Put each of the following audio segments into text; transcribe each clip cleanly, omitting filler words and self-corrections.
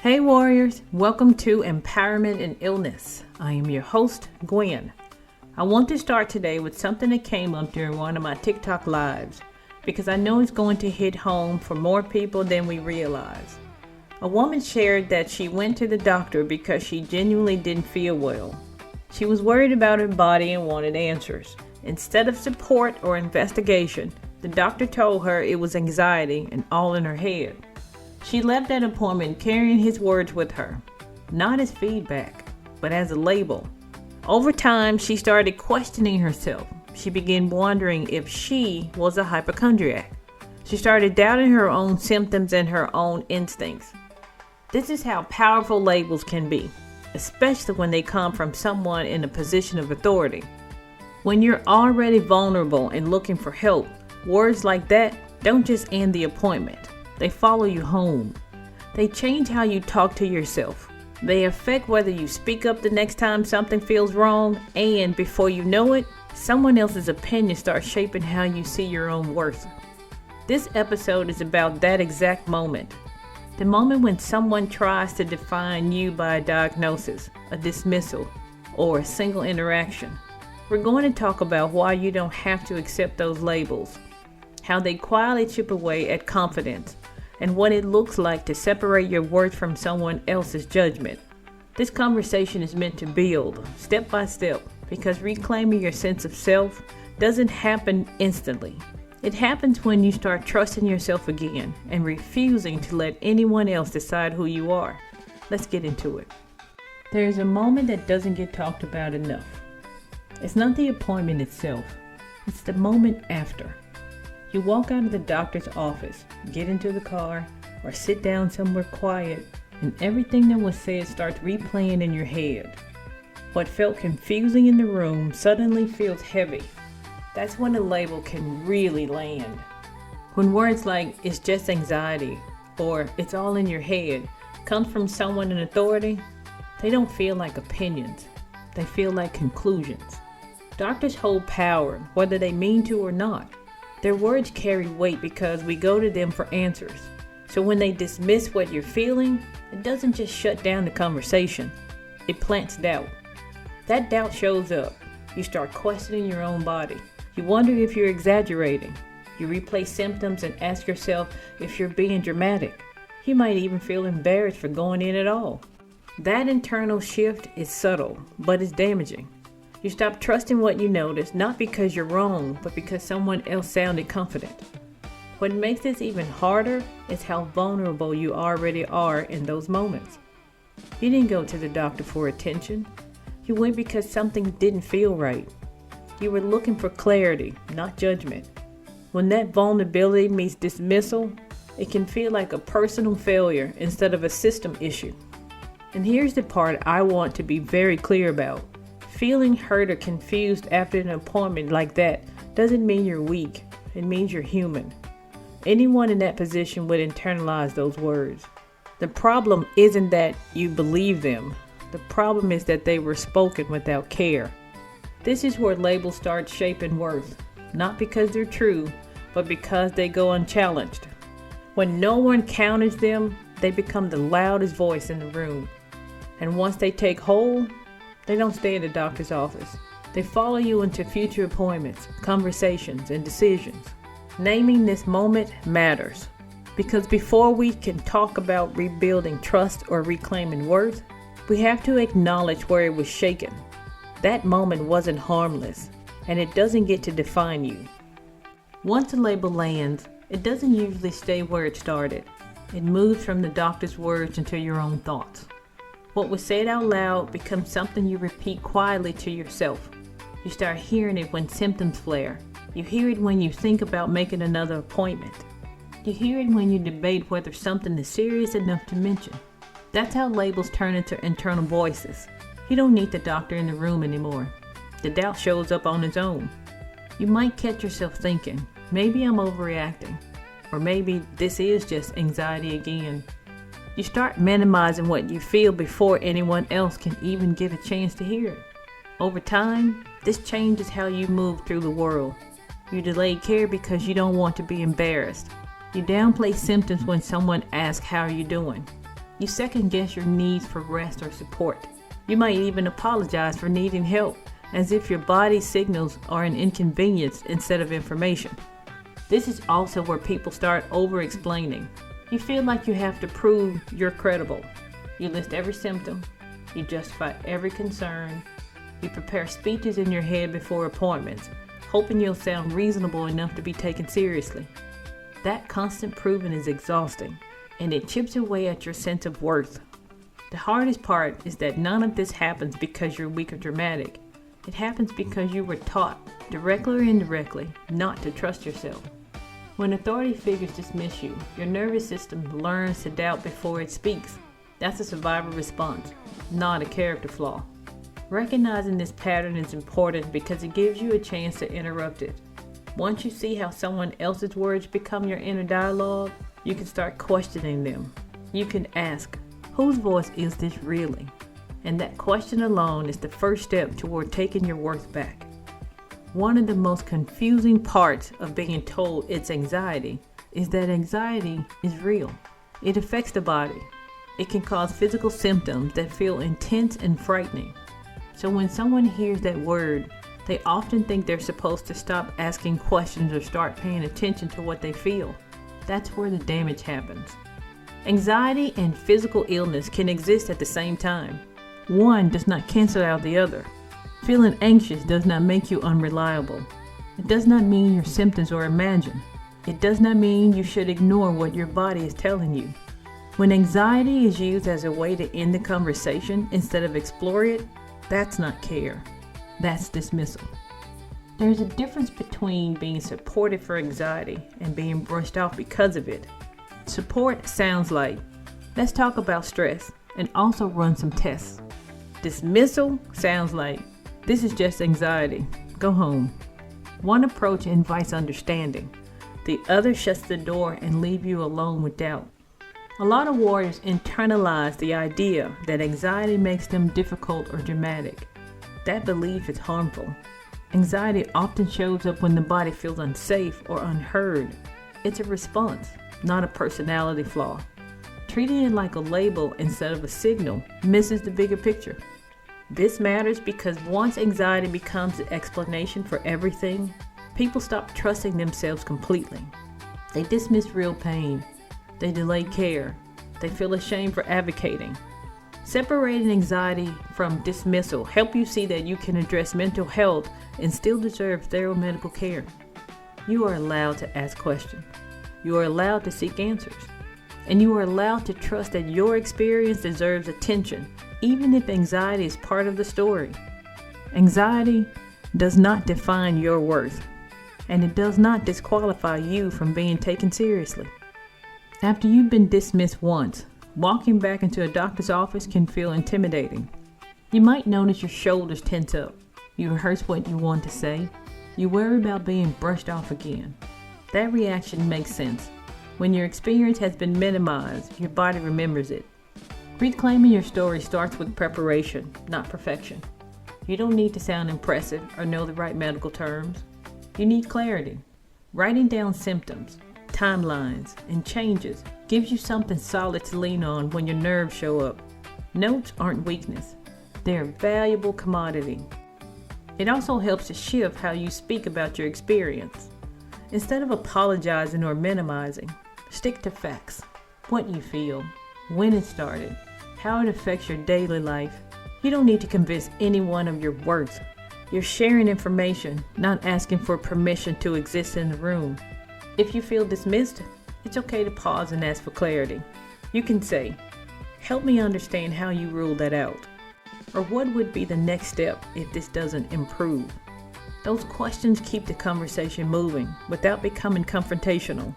Hey warriors, welcome to Empowerment in Illness. I am your host, Gwen. I want to start today with something that came up during one of my TikTok lives because I know it's going to hit home for more people than we realize. A woman shared that she went to the doctor because she genuinely didn't feel well. She was worried about her body and wanted answers. Instead of support or investigation, the doctor told her it was anxiety and all in her head. She left that appointment carrying his words with her, not as feedback, but as a label. Over time, she started questioning herself. She began wondering if she was a hypochondriac. She started doubting her own symptoms and her own instincts. This is how powerful labels can be, especially when they come from someone in a position of authority. When you're already vulnerable and looking for help, words like that don't just end the appointment. They follow you home. They change how you talk to yourself. They affect whether you speak up the next time something feels wrong, and before you know it, someone else's opinion starts shaping how you see your own worth. This episode is about that exact moment. The moment when someone tries to define you by a diagnosis, a dismissal, or a single interaction. We're going to talk about why you don't have to accept those labels, how they quietly chip away at confidence, and what it looks like to separate your worth from someone else's judgment. This conversation is meant to build, step by step, because reclaiming your sense of self doesn't happen instantly. It happens when you start trusting yourself again and refusing to let anyone else decide who you are. Let's get into it. There is a moment that doesn't get talked about enough. It's not the appointment itself, it's the moment after. You walk out of the doctor's office, get into the car, or sit down somewhere quiet, and everything that was said starts replaying in your head. What felt confusing in the room suddenly feels heavy. That's when a label can really land. When words like, "it's just anxiety," or "it's all in your head," come from someone in authority, they don't feel like opinions. They feel like conclusions. Doctors hold power, whether they mean to or not. Their words carry weight because we go to them for answers. So when they dismiss what you're feeling, it doesn't just shut down the conversation. It plants doubt. That doubt shows up. You start questioning your own body. You wonder if you're exaggerating. You replay symptoms and ask yourself if you're being dramatic. You might even feel embarrassed for going in at all. That internal shift is subtle, but it's damaging. You stop trusting what you notice, not because you're wrong, but because someone else sounded confident. What makes this even harder is how vulnerable you already are in those moments. You didn't go to the doctor for attention. You went because something didn't feel right. You were looking for clarity, not judgment. When that vulnerability meets dismissal, it can feel like a personal failure instead of a system issue. And here's the part I want to be very clear about. Feeling hurt or confused after an appointment like that doesn't mean you're weak. It means you're human. Anyone in that position would internalize those words. The problem isn't that you believe them. The problem is that they were spoken without care. This is where labels start shaping worth, not because they're true, but because they go unchallenged. When no one counters them, they become the loudest voice in the room. And once they take hold, they don't stay in the doctor's office. They follow you into future appointments, conversations, and decisions. Naming this moment matters, because before we can talk about rebuilding trust or reclaiming worth, we have to acknowledge where it was shaken. That moment wasn't harmless, and it doesn't get to define you. Once a label lands, it doesn't usually stay where it started. It moves from the doctor's words into your own thoughts. What was said out loud becomes something you repeat quietly to yourself. You start hearing it when symptoms flare. You hear it when you think about making another appointment. You hear it when you debate whether something is serious enough to mention. That's how labels turn into internal voices. You don't need the doctor in the room anymore. The doubt shows up on its own. You might catch yourself thinking, maybe I'm overreacting, or maybe this is just anxiety again. You start minimizing what you feel before anyone else can even get a chance to hear it. Over time, this changes how you move through the world. You delay care because you don't want to be embarrassed. You downplay symptoms when someone asks, "How are you doing?" You second guess your needs for rest or support. You might even apologize for needing help, as if your body's signals are an inconvenience instead of information. This is also where people start over-explaining. You feel like you have to prove you're credible. You list every symptom. You justify every concern. You prepare speeches in your head before appointments, hoping you'll sound reasonable enough to be taken seriously. That constant proving is exhausting, and it chips away at your sense of worth. The hardest part is that none of this happens because you're weak or dramatic. It happens because you were taught, directly or indirectly, not to trust yourself. When authority figures dismiss you, your nervous system learns to doubt before it speaks. That's a survival response, not a character flaw. Recognizing this pattern is important because it gives you a chance to interrupt it. Once you see how someone else's words become your inner dialogue, you can start questioning them. You can ask, whose voice is this really? And that question alone is the first step toward taking your worth back. One of the most confusing parts of being told it's anxiety is that anxiety is real. It affects the body. It can cause physical symptoms that feel intense and frightening. So when someone hears that word, they often think they're supposed to stop asking questions or start paying attention to what they feel. That's where the damage happens. Anxiety and physical illness can exist at the same time. One does not cancel out the other. Feeling anxious does not make you unreliable. It does not mean your symptoms are imagined. It does not mean you should ignore what your body is telling you. When anxiety is used as a way to end the conversation instead of explore it, that's not care. That's dismissal. There's a difference between being supported for anxiety and being brushed off because of it. Support sounds like, let's talk about stress and also run some tests. Dismissal sounds like, this is just anxiety. Go home. One approach invites understanding. The other shuts the door and leaves you alone with doubt. A lot of warriors internalize the idea that anxiety makes them difficult or dramatic. That belief is harmful. Anxiety often shows up when the body feels unsafe or unheard. It's a response, not a personality flaw. Treating it like a label instead of a signal misses the bigger picture. This matters because once anxiety becomes the explanation for everything, people stop trusting themselves completely. They dismiss real pain. They delay care. They feel ashamed for advocating. Separating anxiety from dismissal help you see that you can address mental health and still deserve thorough medical care. You are allowed to ask questions. You are allowed to seek answers. And you are allowed to trust that your experience deserves attention, even if anxiety is part of the story. Anxiety does not define your worth, and it does not disqualify you from being taken seriously. After you've been dismissed once, walking back into a doctor's office can feel intimidating. You might notice your shoulders tense up. You rehearse what you want to say. You worry about being brushed off again. That reaction makes sense. When your experience has been minimized, your body remembers it. Reclaiming your story starts with preparation, not perfection. You don't need to sound impressive or know the right medical terms. You need clarity. Writing down symptoms, timelines, and changes gives you something solid to lean on when your nerves show up. Notes aren't weakness. They're a valuable commodity. It also helps to shift how you speak about your experience. Instead of apologizing or minimizing, stick to facts. What you feel, when it started, how it affects your daily life. You don't need to convince anyone of your worth. You're sharing information, not asking for permission to exist in the room. If you feel dismissed, it's okay to pause and ask for clarity. You can say, help me understand how you ruled that out. Or what would be the next step if this doesn't improve? Those questions keep the conversation moving without becoming confrontational.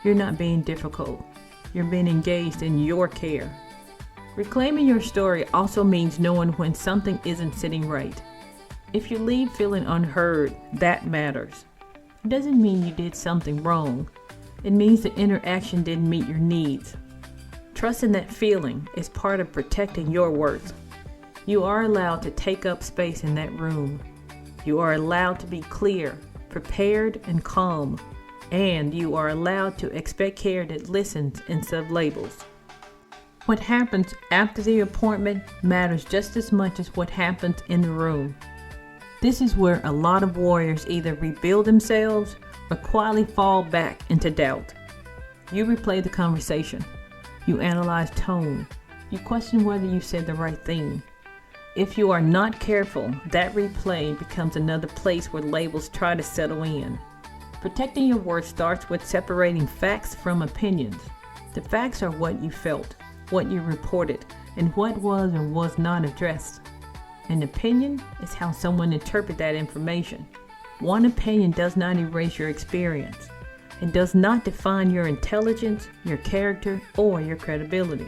You're not being difficult. You're being engaged in your care. Reclaiming your story also means knowing when something isn't sitting right. If you leave feeling unheard, that matters. It doesn't mean you did something wrong. It means the interaction didn't meet your needs. Trusting that feeling is part of protecting your worth. You are allowed to take up space in that room. You are allowed to be clear, prepared, and calm. And you are allowed to expect care that listens instead of labels. What happens after the appointment matters just as much as what happens in the room. This is where a lot of warriors either rebuild themselves or quietly fall back into doubt. You replay the conversation. You analyze tone. You question whether you said the right thing. If you are not careful, that replay becomes another place where labels try to settle in. Protecting your words starts with separating facts from opinions. The facts are what you felt, what you reported, and what was or was not addressed. An opinion is how someone interprets that information. One opinion does not erase your experience. It does not define your intelligence, your character, or your credibility.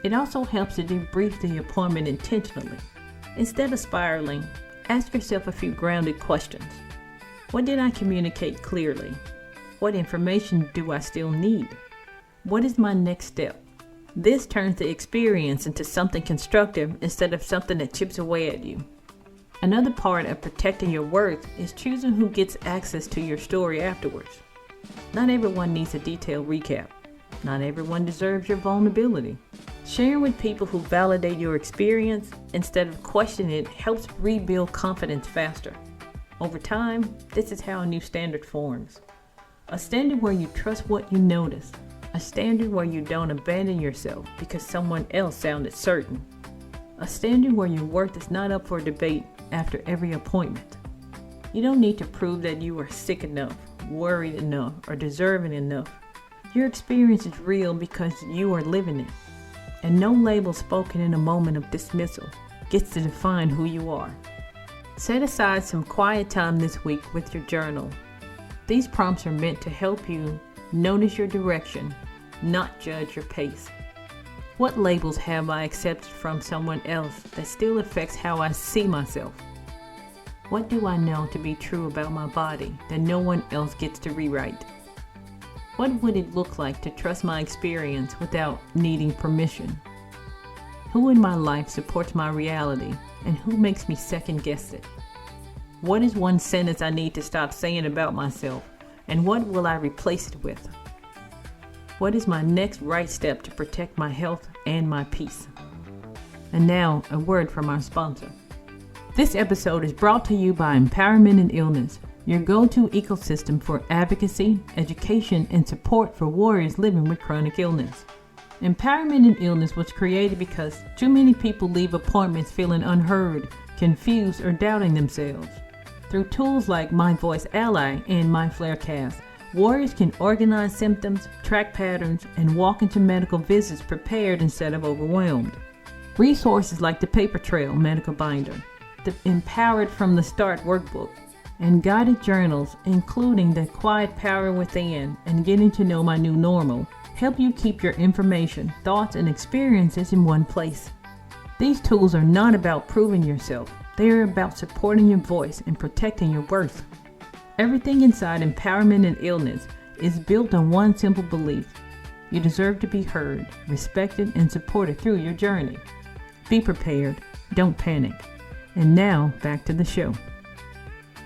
It also helps to debrief the appointment intentionally. Instead of spiraling, ask yourself a few grounded questions. What did I communicate clearly? What information do I still need? What is my next step? This turns the experience into something constructive instead of something that chips away at you. Another part of protecting your worth is choosing who gets access to your story afterwards. Not everyone needs a detailed recap. Not everyone deserves your vulnerability. Sharing with people who validate your experience instead of questioning it helps rebuild confidence faster. Over time, this is how a new standard forms. A standard where you trust what you notice. A standard where you don't abandon yourself because someone else sounded certain. A standard where your worth is not up for debate after every appointment. You don't need to prove that you are sick enough, worried enough, or deserving enough. Your experience is real because you are living it. And no label spoken in a moment of dismissal gets to define who you are. Set aside some quiet time this week with your journal. These prompts are meant to help you notice your direction, not judge your pace. What labels have I accepted from someone else that still affects how I see myself? What do I know to be true about my body that no one else gets to rewrite? What would it look like to trust my experience without needing permission? Who in my life supports my reality and who makes me second guess it? What is one sentence I need to stop saying about myself and what will I replace it with? What is my next right step to protect my health and my peace? And now, a word from our sponsor. This episode is brought to you by Empowerment in Illness, your go-to ecosystem for advocacy, education, and support for warriors living with chronic illness. Empowerment in Illness was created because too many people leave appointments feeling unheard, confused, or doubting themselves. Through tools like My Voice Ally and My Flarecast, warriors can organize symptoms, track patterns, and walk into medical visits prepared instead of overwhelmed. Resources like the Paper Trail Medical Binder, the Empowered from the Start Workbook, and guided journals, including The Quiet Power Within and Getting to Know My New Normal, help you keep your information, thoughts, and experiences in one place. These tools are not about proving yourself. They are about supporting your voice and protecting your worth. Everything inside Empowerment in Illness is built on one simple belief. You deserve to be heard, respected, and supported through your journey. Be prepared. Don't panic. And now, back to the show.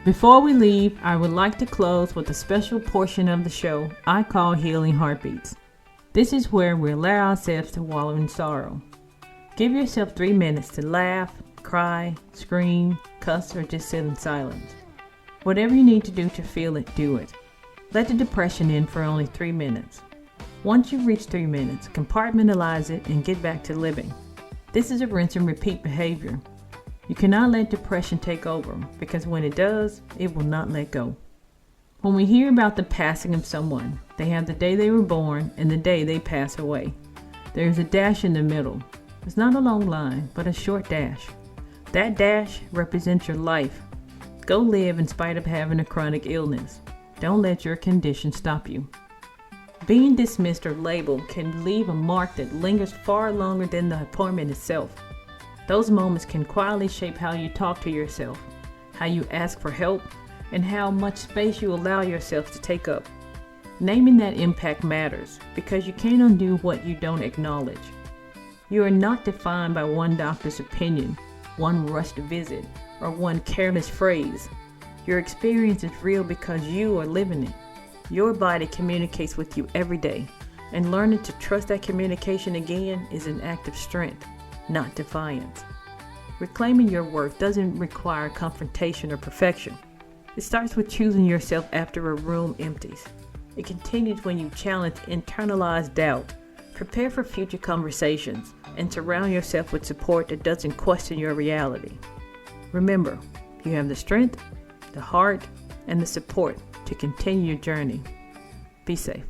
Before we leave, I would like to close with a special portion of the show I call Healing Heartbeats. This is where we allow ourselves to wallow in sorrow. Give yourself 3 minutes to laugh, cry, scream, cuss, or just sit in silence. Whatever you need to do to feel it, do it. Let the depression in for only 3 minutes. Once you reach 3 minutes, compartmentalize it and get back to living. This is a rinse and repeat behavior. You cannot let depression take over because when it does, it will not let go. When we hear about the passing of someone, they have the day they were born and the day they pass away. There is a dash in the middle. It's not a long line, but a short dash. That dash represents your life. Go live in spite of having a chronic illness. Don't let your condition stop you. Being dismissed or labeled can leave a mark that lingers far longer than the appointment itself. Those moments can quietly shape how you talk to yourself, how you ask for help, and how much space you allow yourself to take up. Naming that impact matters because you can't undo what you don't acknowledge. You are not defined by one doctor's opinion, one rushed visit, or one careless phrase. Your experience is real because you are living it. Your body communicates with you every day. And learning to trust that communication again is an act of strength, not defiance. Reclaiming your worth doesn't require confrontation or perfection. It starts with choosing yourself after a room empties. It continues when you challenge internalized doubt, prepare for future conversations, and surround yourself with support that doesn't question your reality. Remember, you have the strength, the heart, and the support to continue your journey. Be safe.